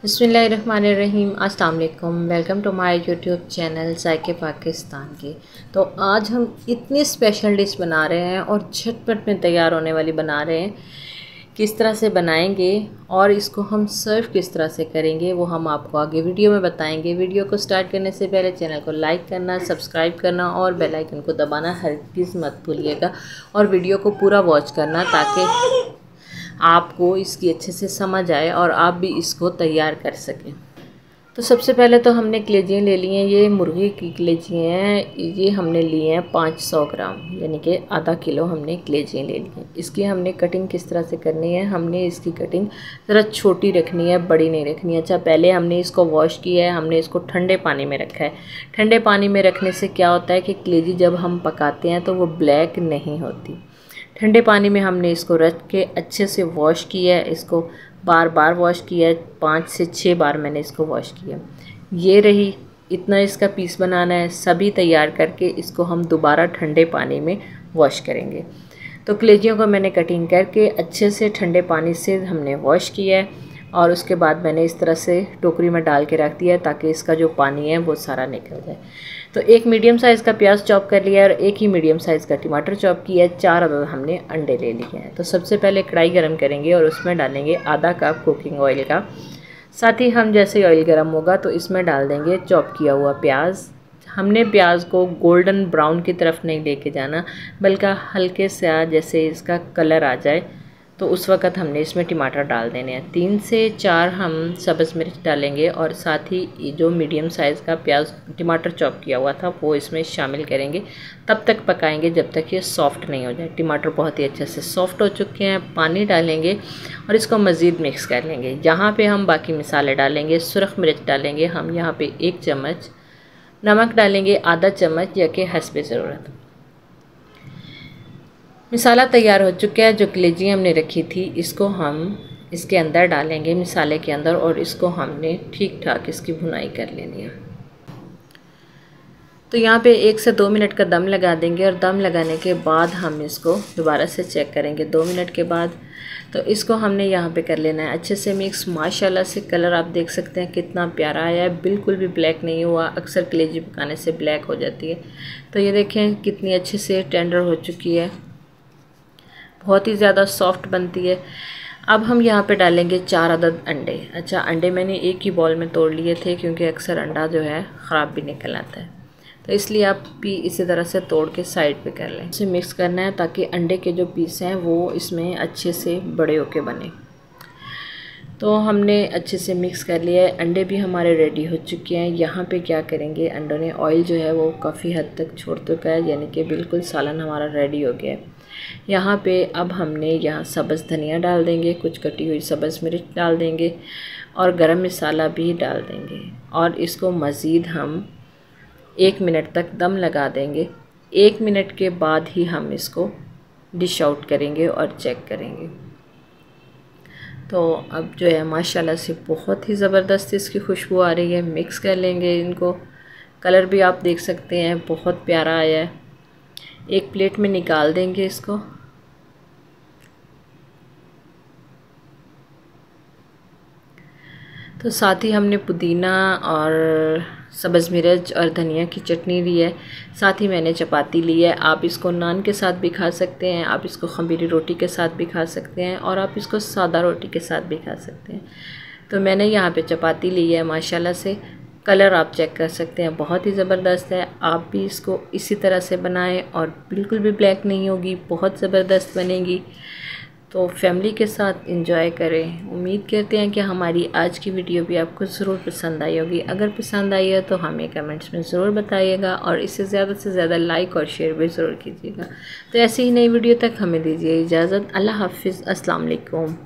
बिस्मिल्लाहिर्रहमानिर्रहीम। अस्सलाम वालेकुम। Welcome to my YouTube channel जायके पाकिस्तान की। तो आज हम इतनी स्पेशल डिश बना रहे हैं और झटपट में तैयार होने वाली बना रहे हैं। किस तरह से बनाएंगे और इसको हम सर्व किस तरह से करेंगे वो हम आपको आगे वीडियो में बताएंगे। वीडियो को स्टार्ट करने से पहले चैनल को लाइक करना, सब्सक्राइब करना और बेल आइकन को दबाना हरगिज़ मत भूलिएगा और वीडियो को पूरा वॉच करना ताकि आपको इसकी अच्छे से समझ आए और आप भी इसको तैयार कर सकें। तो सबसे पहले तो हमने कलेजियाँ ले ली हैं। ये मुर्गी की कलेजियाँ हैं। ये हमने लिए हैं 500 ग्राम, यानी कि आधा किलो हमने कलेजियाँ ले ली हैं। इसकी हमने कटिंग किस तरह से करनी है, हमने इसकी कटिंग ज़रा छोटी रखनी है, बड़ी नहीं रखनी है। अच्छा, पहले हमने इसको वॉश किया है, हमने इसको ठंडे पानी में रखा है। ठंडे पानी में रखने से क्या होता है कि कलेजी जब हम पकाते हैं तो वो ब्लैक नहीं होती। ठंडे पानी में हमने इसको रख के अच्छे से वॉश किया है। इसको बार बार वॉश किया है, 5 से 6 बार मैंने इसको वॉश किया। ये रही, इतना इसका पीस बनाना है। सभी तैयार करके इसको हम दोबारा ठंडे पानी में वॉश करेंगे। तो कलेजियों को मैंने कटिंग करके अच्छे से ठंडे पानी से हमने वॉश किया है और उसके बाद मैंने इस तरह से टोकरी में डाल के रख दिया है ताकि इसका जो पानी है वो सारा निकल जाए। तो एक मीडियम साइज़ का प्याज चॉप कर लिया है और एक ही मीडियम साइज़ का टमाटर चॉप किया है। 4 अदद हमने अंडे ले लिए हैं। तो सबसे पहले कढ़ाई गरम करेंगे और उसमें डालेंगे आधा कप कुकिंग ऑयल का। साथ ही हम जैसे ही ऑयल गरम होगा तो इसमें डाल देंगे चॉप किया हुआ प्याज। हमने प्याज को गोल्डन ब्राउन की तरफ नहीं लेके जाना, बल्कि हल्के से जैसे इसका कलर आ जाए तो उस वक़्त हमने इसमें टमाटर डाल देने हैं। 3 से 4 हम सब्ज़ मिर्च डालेंगे और साथ ही जो मीडियम साइज़ का प्याज टमाटर चॉप किया हुआ था वो इसमें शामिल करेंगे। तब तक पकाएंगे जब तक ये सॉफ़्ट नहीं हो जाए। टमाटर बहुत ही अच्छे से सॉफ़्ट हो चुके हैं। पानी डालेंगे और इसको मज़ीद मिक्स कर लेंगे। यहाँ पे हम बाकी मसाले डालेंगे। सुरख मिर्च डालेंगे हम यहाँ पे 1 चम्मच, नमक डालेंगे आधा चम्मच या कि हस्बे ज़रूरत। मसाला तैयार हो चुका है। जो कलेजियाँ हमने रखी थी इसको हम इसके अंदर डालेंगे, मसाले के अंदर, और इसको हमने ठीक ठाक इसकी भुनाई कर लेनी है। तो यहाँ पे 1 से 2 मिनट का दम लगा देंगे और दम लगाने के बाद हम इसको दोबारा से चेक करेंगे 2 मिनट के बाद। तो इसको हमने यहाँ पे कर लेना है अच्छे से मिक्स। माशाल्लाह से कलर आप देख सकते हैं कितना प्यारा आया है, बिल्कुल भी ब्लैक नहीं हुआ। अक्सर कलेजी पकाने से ब्लैक हो जाती है। तो ये देखें कितनी अच्छे से टेंडर हो चुकी है, बहुत ही ज़्यादा सॉफ्ट बनती है। अब हम यहाँ पे डालेंगे 4 अदद अंडे। अच्छा, अंडे मैंने एक ही बॉल में तोड़ लिए थे क्योंकि अक्सर अंडा जो है ख़राब भी निकल आता है, तो इसलिए आप भी इसी तरह से तोड़ के साइड पे कर लें। इसे मिक्स करना है ताकि अंडे के जो पीस हैं वो इसमें अच्छे से बड़े होके बने। तो हमने अच्छे से मिक्स कर लिया है। अंडे भी हमारे रेडी हो चुके हैं। यहाँ पे क्या करेंगे, अंडों ने ऑयल जो है वो काफ़ी हद तक छोड़ चुका है, यानी कि बिल्कुल सालन हमारा रेडी हो गया है। यहाँ पे अब हमने यहाँ सब्ज़ धनिया डाल देंगे, कुछ कटी हुई सब्ज़ मिर्च डाल देंगे और गरम मसाला भी डाल देंगे और इसको मज़ीद हम 1 मिनट तक दम लगा देंगे। 1 मिनट के बाद ही हम इसको डिश आउट करेंगे और चेक करेंगे। तो अब जो है माशाल्लाह से बहुत ही ज़बरदस्त इसकी खुशबू आ रही है। मिक्स कर लेंगे इनको। कलर भी आप देख सकते हैं बहुत प्यारा आया है। एक प्लेट में निकाल देंगे इसको। तो साथ ही हमने पुदीना और सब्ज़ मिर्च और धनिया की चटनी ली है। साथ ही मैंने चपाती ली है। आप इसको नान के साथ भी खा सकते हैं, आप इसको खमीरी रोटी के साथ भी खा सकते हैं और आप इसको सादा रोटी के साथ भी खा सकते हैं। तो मैंने यहाँ पे चपाती ली है। माशाल्लाह से कलर आप चेक कर सकते हैं, बहुत ही ज़बरदस्त है। आप भी इसको इसी तरह से बनाएं और बिल्कुल भी ब्लैक नहीं होगी, बहुत ज़बरदस्त बनेगी। तो फैमिली के साथ एंजॉय करें। उम्मीद करते हैं कि हमारी आज की वीडियो भी आपको ज़रूर पसंद आई होगी। अगर पसंद आई है तो हमें कमेंट्स में ज़रूर बताइएगा और इसे ज़्यादा से ज़्यादा लाइक और शेयर भी ज़रूर कीजिएगा। तो ऐसी ही नई वीडियो तक हमें दीजिए इजाज़त। अल्लाह हाफ़िज़। अस्सलाम वालेकुम।